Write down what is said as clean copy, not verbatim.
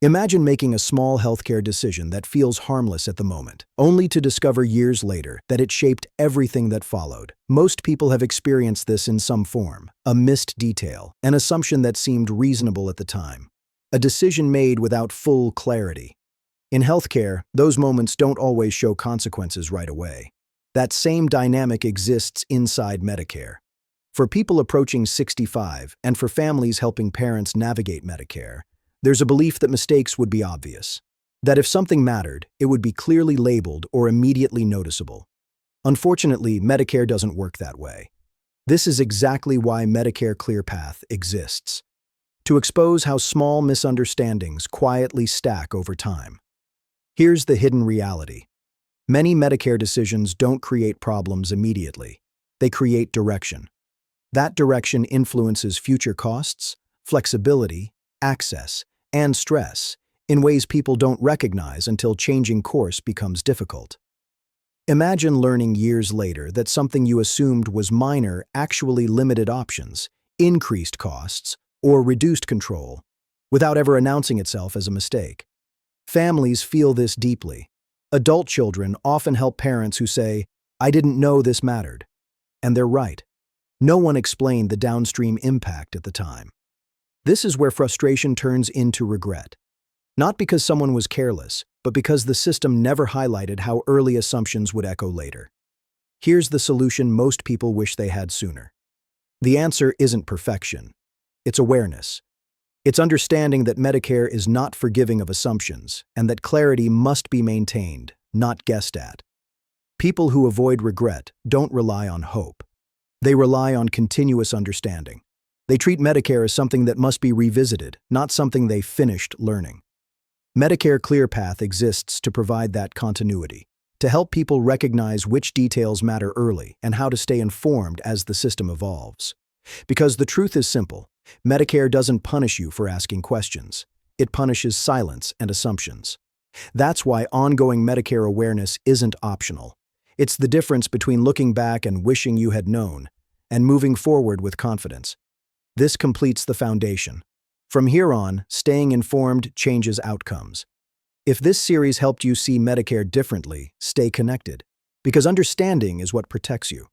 Imagine making a small healthcare decision that feels harmless at the moment, only to discover years later that it shaped everything that followed. Most people have experienced this in some form: a missed detail, an assumption that seemed reasonable at the time, a decision made without full clarity. In healthcare, those moments don't always show consequences right away. That same dynamic exists inside Medicare. For people approaching 65 and for families helping parents navigate Medicare, there's a belief that mistakes would be obvious, that if something mattered, it would be clearly labeled or immediately noticeable. Unfortunately, Medicare doesn't work that way. This is exactly why Medicare ClearPath exists: to expose how small misunderstandings quietly stack over time. Here's the hidden reality. Many Medicare decisions don't create problems immediately. They create direction. That direction influences future costs, flexibility, access, and stress in ways people don't recognize until changing course becomes difficult. Imagine learning years later that something you assumed was minor actually limited options, increased costs, or reduced control, without ever announcing itself as a mistake. Families feel this deeply. Adult children often help parents who say, "I didn't know this mattered." And they're right. No one explained the downstream impact at the time. This is where frustration turns into regret. Not because someone was careless, but because the system never highlighted how early assumptions would echo later. Here's the solution most people wish they had sooner. The answer isn't perfection. It's awareness. It's understanding that Medicare is not forgiving of assumptions, and that clarity must be maintained, not guessed at. People who avoid regret don't rely on hope. They rely on continuous understanding. They treat Medicare as something that must be revisited, not something they finished learning. Medicare ClearPath exists to provide that continuity, to help people recognize which details matter early and how to stay informed as the system evolves. Because the truth is simple: Medicare doesn't punish you for asking questions. It punishes silence and assumptions. That's why ongoing Medicare awareness isn't optional. It's the difference between looking back and wishing you had known, and moving forward with confidence. This completes the foundation. From here on, staying informed changes outcomes. If this series helped you see Medicare differently, stay connected, because understanding is what protects you.